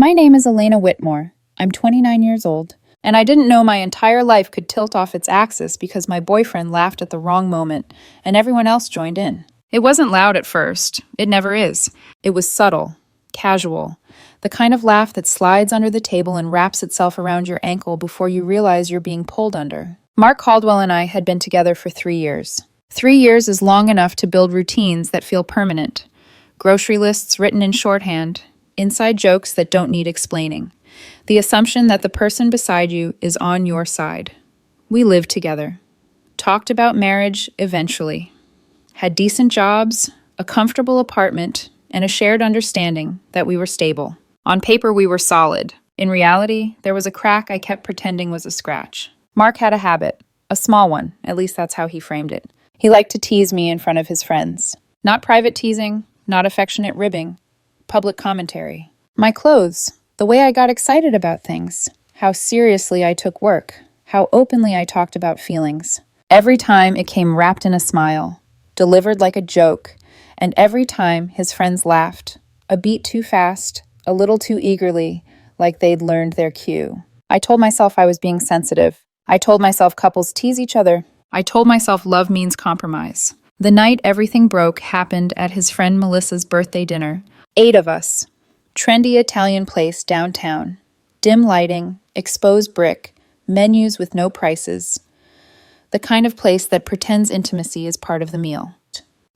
My name is Elena Whitmore. I'm 29 years old, and I didn't know my entire life could tilt off its axis because my boyfriend laughed at the wrong moment and everyone else joined in. It wasn't loud at first. It never is. It was subtle, casual, the kind of laugh that slides under the table and wraps itself around your ankle before you realize you're being pulled under. Mark Caldwell and I had been together for 3 years. 3 years is long enough to build routines that feel permanent. Grocery lists written in shorthand, inside jokes that don't need explaining. The assumption that the person beside you is on your side. We lived together. Talked about marriage eventually. Had decent jobs, a comfortable apartment, and a shared understanding that we were stable. On paper, we were solid. In reality, there was a crack I kept pretending was a scratch. Mark had a habit, a small one, at least that's how he framed it. He liked to tease me in front of his friends. Not private teasing, not affectionate ribbing. Public commentary. My clothes, the way I got excited about things, how seriously I took work, how openly I talked about feelings. Every time it came wrapped in a smile, delivered like a joke, and every time his friends laughed, a beat too fast, a little too eagerly, like they'd learned their cue. I told myself I was being sensitive. I told myself couples tease each other. I told myself love means compromise. The night everything broke happened at his friend Melissa's birthday dinner. 8 of us. Trendy Italian place downtown. Dim lighting, exposed brick, menus with no prices. The kind of place that pretends intimacy is part of the meal.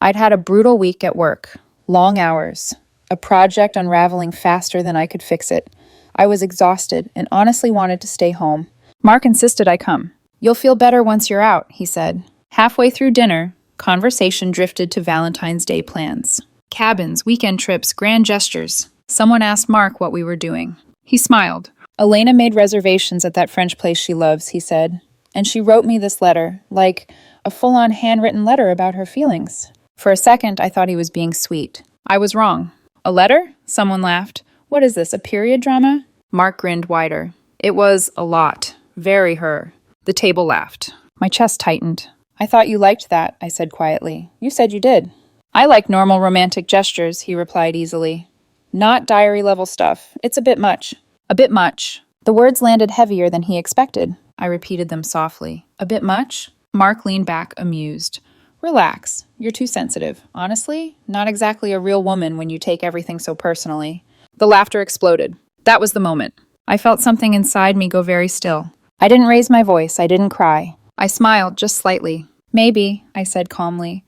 I'd had a brutal week at work. Long hours. A project unraveling faster than I could fix it. I was exhausted and honestly wanted to stay home. Mark insisted I come. You'll feel better once you're out, he said. Halfway through dinner, conversation drifted to Valentine's Day plans. Cabins, weekend trips, grand gestures. Someone asked Mark what we were doing. He smiled. Elena made reservations at that French place she loves, he said. And she wrote me this letter, like a full-on handwritten letter about her feelings. For a second, I thought he was being sweet. I was wrong. A letter? Someone laughed. What is this, a period drama? Mark grinned wider. It was a lot. Very her. The table laughed. My chest tightened. I thought you liked that, I said quietly. You said you did. I like normal romantic gestures, he replied easily. Not diary-level stuff. It's a bit much. A bit much. The words landed heavier than he expected. I repeated them softly. A bit much? Mark leaned back, amused. Relax. You're too sensitive. Honestly, not exactly a real woman when you take everything so personally. The laughter exploded. That was the moment. I felt something inside me go very still. I didn't raise my voice. I didn't cry. I smiled, just slightly. Maybe, I said calmly.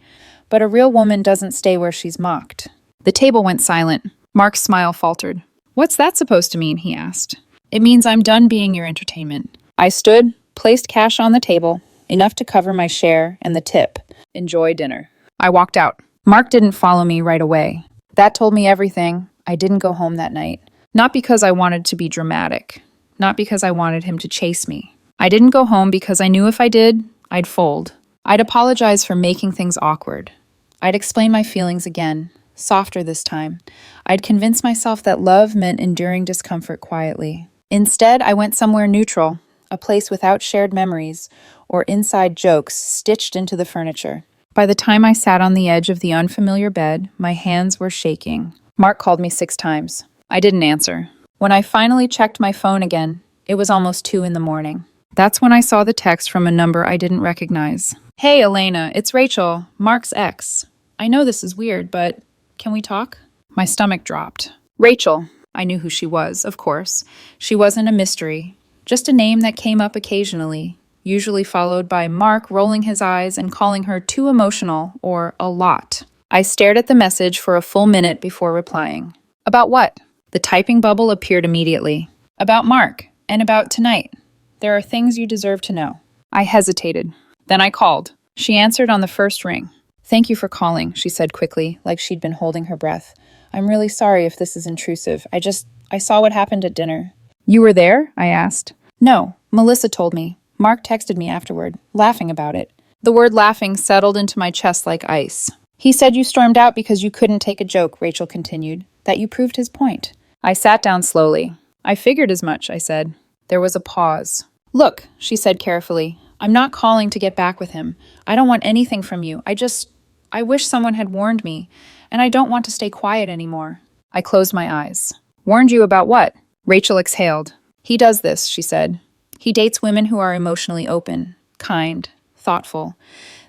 But a real woman doesn't stay where she's mocked. The table went silent. Mark's smile faltered. What's that supposed to mean? He asked. It means I'm done being your entertainment. I stood, placed cash on the table, enough to cover my share and the tip. Enjoy dinner. I walked out. Mark didn't follow me right away. That told me everything. I didn't go home that night. Not because I wanted to be dramatic. Not because I wanted him to chase me. I didn't go home because I knew if I did, I'd fold. I'd apologize for making things awkward. I'd explain my feelings again, softer this time. I'd convince myself that love meant enduring discomfort quietly. Instead, I went somewhere neutral, a place without shared memories or inside jokes stitched into the furniture. By the time I sat on the edge of the unfamiliar bed, my hands were shaking. Mark called me 6 times. I didn't answer. When I finally checked my phone again, it was almost 2 in the morning. That's when I saw the text from a number I didn't recognize. Hey, Elena, it's Rachel, Mark's ex. I know this is weird, but can we talk? My stomach dropped. Rachel. I knew who she was, of course. She wasn't a mystery. Just a name that came up occasionally, usually followed by Mark rolling his eyes and calling her too emotional or a lot. I stared at the message for a full minute before replying. About what? The typing bubble appeared immediately. About Mark, and about tonight. There are things you deserve to know. I hesitated. Then I called. She answered on the first ring. Thank you for calling, she said quickly, like she'd been holding her breath. I'm really sorry if this is intrusive. I saw what happened at dinner. You were there? I asked. No, Melissa told me. Mark texted me afterward, laughing about it. The word laughing settled into my chest like ice. He said you stormed out because you couldn't take a joke, Rachel continued, that you proved his point. I sat down slowly. I figured as much, I said. There was a pause. Look, she said carefully, I'm not calling to get back with him. I don't want anything from you. I wish someone had warned me, and I don't want to stay quiet anymore. I closed my eyes. Warned you about what? Rachel exhaled. He does this, she said. He dates women who are emotionally open, kind, thoughtful.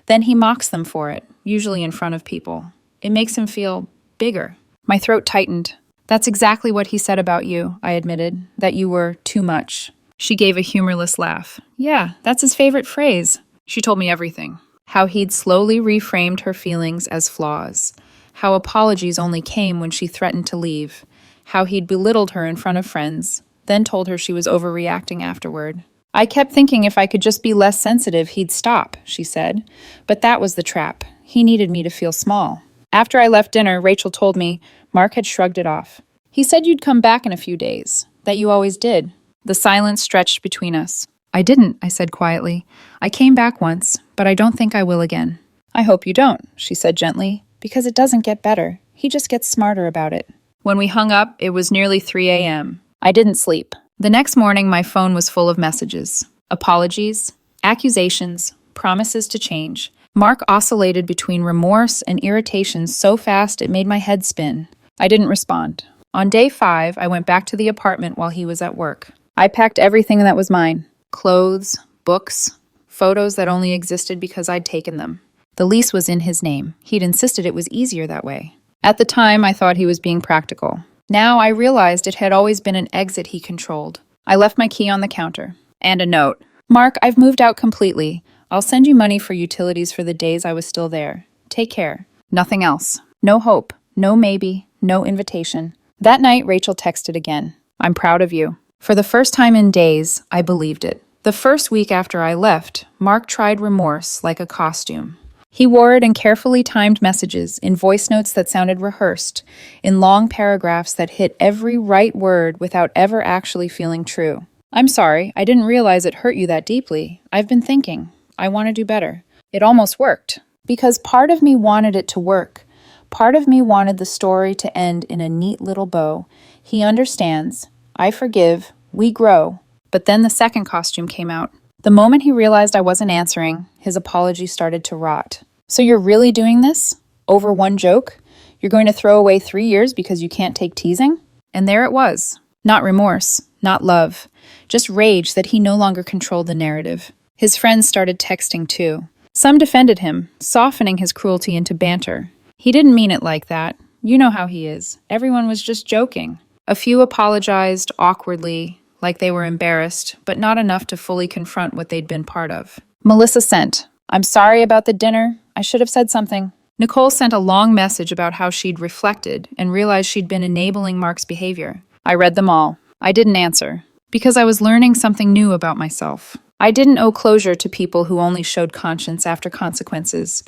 Then he mocks them for it, usually in front of people. It makes him feel bigger. My throat tightened. That's exactly what he said about you, I admitted, that you were too much. She gave a humorless laugh. Yeah, that's his favorite phrase. She told me everything. How he'd slowly reframed her feelings as flaws. How apologies only came when she threatened to leave. How he'd belittled her in front of friends, then told her she was overreacting afterward. I kept thinking if I could just be less sensitive, he'd stop, she said. But that was the trap. He needed me to feel small. After I left dinner, Rachel told me Mark had shrugged it off. He said you'd come back in a few days, that you always did. The silence stretched between us. I didn't, I said quietly. I came back once, but I don't think I will again. I hope you don't, she said gently, because it doesn't get better. He just gets smarter about it. When we hung up, it was nearly 3 a.m. I didn't sleep. The next morning, my phone was full of messages. Apologies, accusations, promises to change. Mark oscillated between remorse and irritation so fast it made my head spin. I didn't respond. On day 5, I went back to the apartment while he was at work. I packed everything that was mine. Clothes, books, photos that only existed because I'd taken them. The lease was in his name. He'd insisted it was easier that way. At the time, I thought he was being practical. Now I realized it had always been an exit he controlled. I left my key on the counter. And a note. Mark, I've moved out completely. I'll send you money for utilities for the days I was still there. Take care. Nothing else. No hope. No maybe. No invitation. That night, Rachel texted again. I'm proud of you. For the first time in days, I believed it. The first week after I left, Mark tried remorse like a costume. He wore it in carefully timed messages, in voice notes that sounded rehearsed, in long paragraphs that hit every right word without ever actually feeling true. I'm sorry, I didn't realize it hurt you that deeply. I've been thinking. I want to do better. It almost worked. Because part of me wanted it to work. Part of me wanted the story to end in a neat little bow. He understands. I forgive. We grow. But then the second costume came out. The moment he realized I wasn't answering, his apology started to rot. So you're really doing this? Over one joke? You're going to throw away 3 years because you can't take teasing? And there it was. Not remorse, not love, just rage that he no longer controlled the narrative. His friends started texting too. Some defended him, softening his cruelty into banter. He didn't mean it like that. You know how he is. Everyone was just joking. A few apologized awkwardly, like they were embarrassed, but not enough to fully confront what they'd been part of. Melissa sent, I'm sorry about the dinner. I should have said something. Nicole sent a long message about how she'd reflected and realized she'd been enabling Mark's behavior. I read them all. I didn't answer, because I was learning something new about myself. I didn't owe closure to people who only showed conscience after consequences.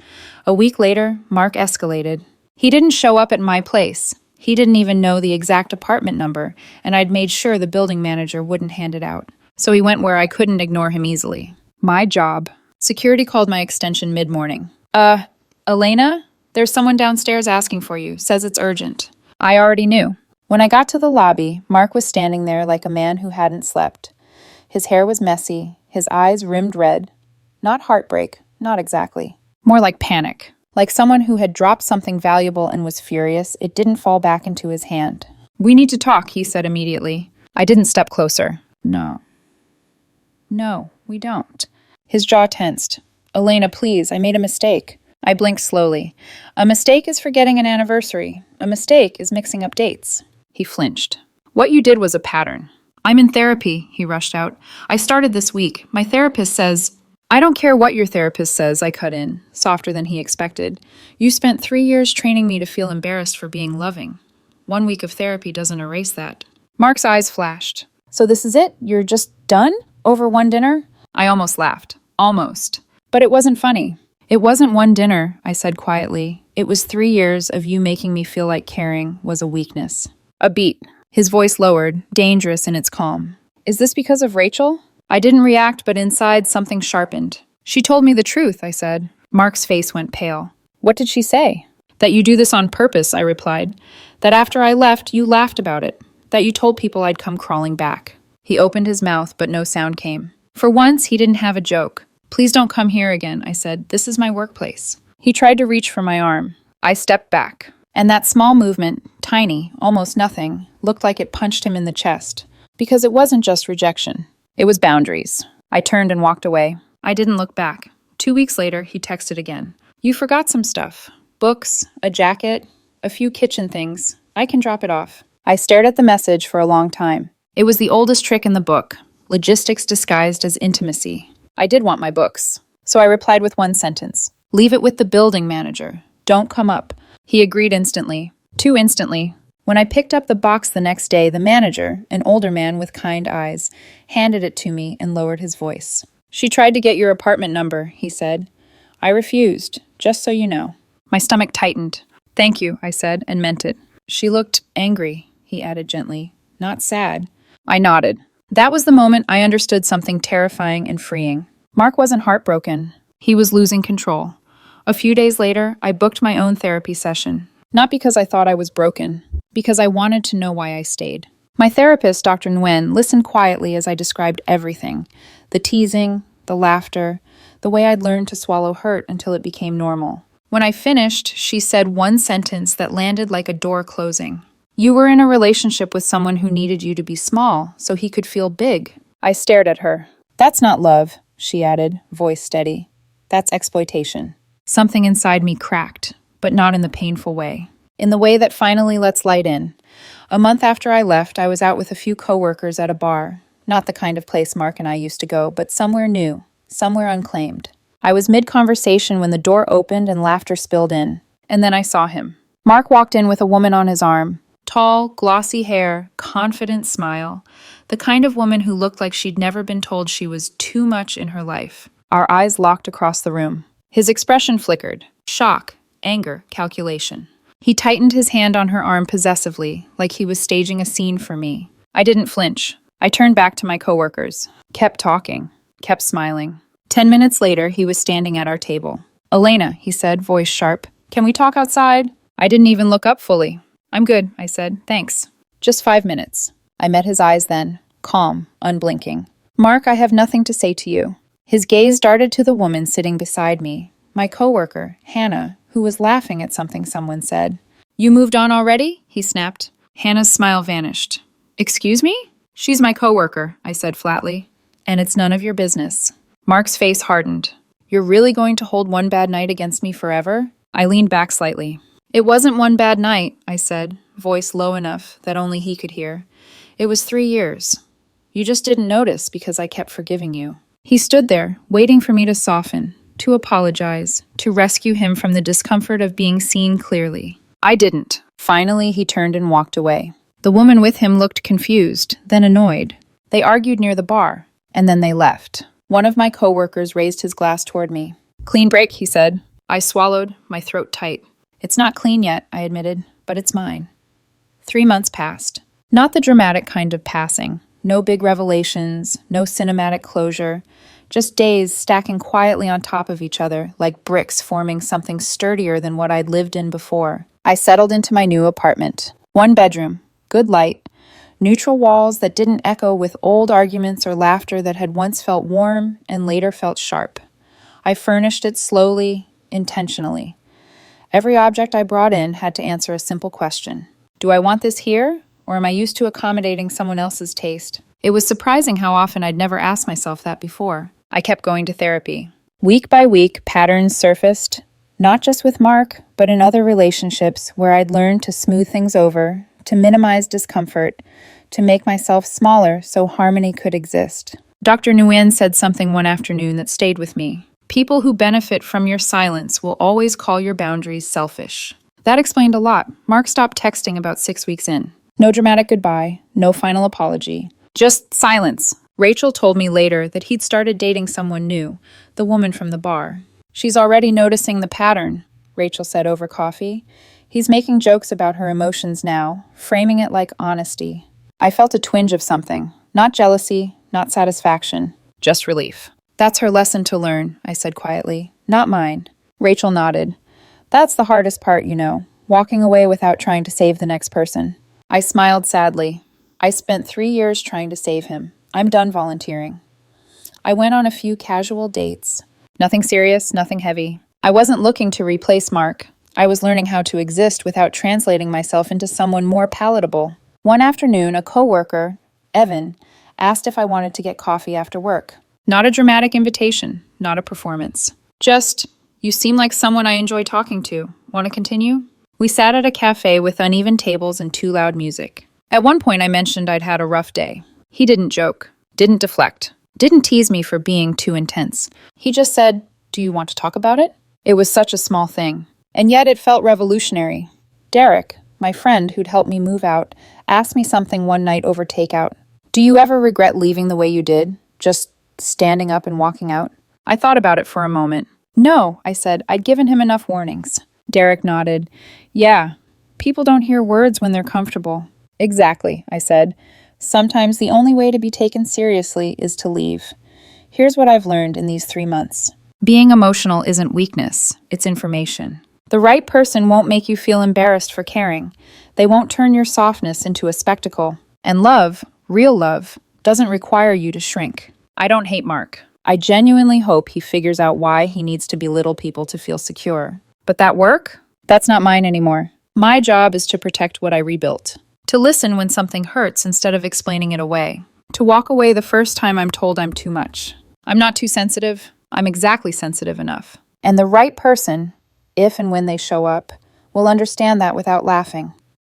A week later, Mark escalated. He didn't show up at my place. He didn't even know the exact apartment number, and I'd made sure the building manager wouldn't hand it out. So he went where I couldn't ignore him easily. My job. Security called my extension mid-morning. Elena? There's someone downstairs asking for you. Says it's urgent. I already knew. When I got to the lobby, Mark was standing there like a man who hadn't slept. His hair was messy, his eyes rimmed red. Not heartbreak, not exactly. More like panic. Like someone who had dropped something valuable and was furious, it didn't fall back into his hand. We need to talk, he said immediately. I didn't step closer. No, we don't. His jaw tensed. Elena, please, I made a mistake. I blinked slowly. A mistake is forgetting an anniversary. A mistake is mixing up dates. He flinched. What you did was a pattern. I'm in therapy, he rushed out. I started this week. My therapist says... I don't care what your therapist says, I cut in, softer than he expected. You spent 3 years training me to feel embarrassed for being loving. 1 week of therapy doesn't erase that. Mark's eyes flashed. So this is it? You're just done? Over one dinner? I almost laughed. Almost. But it wasn't funny. It wasn't one dinner, I said quietly. It was 3 years of you making me feel like caring was a weakness. A beat. His voice lowered, dangerous in its calm. Is this because of Rachel? I didn't react, but inside something sharpened. She told me the truth, I said. Mark's face went pale. What did she say? That you do this on purpose, I replied. That after I left, you laughed about it. That you told people I'd come crawling back. He opened his mouth, but no sound came. For once, he didn't have a joke. Please don't come here again, I said. This is my workplace. He tried to reach for my arm. I stepped back. And that small movement, tiny, almost nothing, looked like it punched him in the chest. Because it wasn't just rejection. It was boundaries. I turned and walked away. I didn't look back. 2 weeks later, he texted again. You forgot some stuff. Books, a jacket, a few kitchen things. I can drop it off. I stared at the message for a long time. It was the oldest trick in the book, logistics disguised as intimacy. I did want my books, so I replied with one sentence. Leave it with the building manager. Don't come up. He agreed instantly. Too instantly. When I picked up the box the next day, the manager, an older man with kind eyes, handed it to me and lowered his voice. She tried to get your apartment number, he said. I refused, just so you know. My stomach tightened. Thank you, I said, and meant it. She looked angry, he added gently, not sad. I nodded. That was the moment I understood something terrifying and freeing. Mark wasn't heartbroken. He was losing control. A few days later, I booked my own therapy session. Not because I thought I was broken, because I wanted to know why I stayed. My therapist, Dr. Nguyen, listened quietly as I described everything. The teasing, the laughter, the way I'd learned to swallow hurt until it became normal. When I finished, she said one sentence that landed like a door closing. You were in a relationship with someone who needed you to be small, so he could feel big. I stared at her. That's not love, she added, voice steady. That's exploitation. Something inside me cracked, but not in the painful way. In the way that finally lets light in. A month after I left, I was out with a few coworkers at a bar. Not the kind of place Mark and I used to go, but somewhere new, somewhere unclaimed. I was mid-conversation when the door opened and laughter spilled in. And then I saw him. Mark walked in with a woman on his arm. Tall, glossy hair, confident smile. The kind of woman who looked like she'd never been told she was too much in her life. Our eyes locked across the room. His expression flickered. Shock, anger, calculation. He tightened his hand on her arm possessively, like he was staging a scene for me. I didn't flinch. I turned back to my coworkers. Kept talking. Kept smiling. 10 minutes later, he was standing at our table. Elena, he said, voice sharp. Can we talk outside? I didn't even look up fully. I'm good, I said. Thanks. Just 5 minutes. I met his eyes then, calm, unblinking. Mark, I have nothing to say to you. His gaze darted to the woman sitting beside me, my coworker, Hannah, who was laughing at something someone said. You moved on already? He snapped. Hannah's smile vanished. Excuse me? She's my coworker, I said flatly. And it's none of your business. Mark's face hardened. You're really going to hold one bad night against me forever? I leaned back slightly. It wasn't one bad night, I said, voice low enough that only he could hear. It was 3 years. You just didn't notice because I kept forgiving you. He stood there, waiting for me to soften, to apologize, to rescue him from the discomfort of being seen clearly. I didn't. Finally, he turned and walked away. The woman with him looked confused, then annoyed. They argued near the bar, and then they left. One of my coworkers raised his glass toward me. Clean break, he said. I swallowed, my throat tight. It's not clean yet, I admitted, but it's mine. 3 months passed. Not the dramatic kind of passing. No big revelations, no cinematic closure. Just days stacking quietly on top of each other, like bricks forming something sturdier than what I'd lived in before. I settled into my new apartment. 1 bedroom, good light, neutral walls that didn't echo with old arguments or laughter that had once felt warm and later felt sharp. I furnished it slowly, intentionally. Every object I brought in had to answer a simple question. Do I want this here, or am I used to accommodating someone else's taste? It was surprising how often I'd never asked myself that before. I kept going to therapy. Week by week, patterns surfaced, not just with Mark, but in other relationships where I'd learned to smooth things over, to minimize discomfort, to make myself smaller so harmony could exist. Dr. Nguyen said something one afternoon that stayed with me. People who benefit from your silence will always call your boundaries selfish. That explained a lot. Mark stopped texting about 6 weeks in. No dramatic goodbye, no final apology. Just silence. Rachel told me later that he'd started dating someone new, the woman from the bar. She's already noticing the pattern, Rachel said over coffee. He's making jokes about her emotions now, framing it like honesty. I felt a twinge of something. Not jealousy, not satisfaction, just relief. That's her lesson to learn, I said quietly. Not mine. Rachel nodded. That's the hardest part, walking away without trying to save the next person. I smiled sadly. I spent 3 years trying to save him. I'm done volunteering. I went on a few casual dates. Nothing serious, nothing heavy. I wasn't looking to replace Mark. I was learning how to exist without translating myself into someone more palatable. One afternoon, a coworker, Evan asked if I wanted to get coffee after work. Not a dramatic invitation, not a performance. Just, you seem like someone I enjoy talking to. Want to continue? We sat at a cafe with uneven tables and too loud music. At one point, I mentioned I'd had a rough day. He didn't joke, didn't deflect, didn't tease me for being too intense. He just said, "Do you want to talk about it?" It was such a small thing, and yet it felt revolutionary. Derek, my friend who'd helped me move out, asked me something one night over takeout. "Do you ever regret leaving the way you did? Just standing up and walking out?" I thought about it for a moment. "No," I said. "I'd given him enough warnings." Derek nodded. "Yeah, people don't hear words when they're comfortable." "Exactly," I said. "Sometimes the only way to be taken seriously is to leave." Here's what I've learned in these 3 months. Being emotional isn't weakness, it's information. The right person won't make you feel embarrassed for caring. They won't turn your softness into a spectacle. And love, real love, doesn't require you to shrink. I don't hate Mark. I genuinely hope he figures out why he needs to belittle people to feel secure. But that work? That's not mine anymore. My job is to protect what I rebuilt. To listen when something hurts instead of explaining it away. To walk away the first time I'm told I'm too much. I'm not too sensitive. I'm exactly sensitive enough. And the right person, if and when they show up, will understand that without laughing.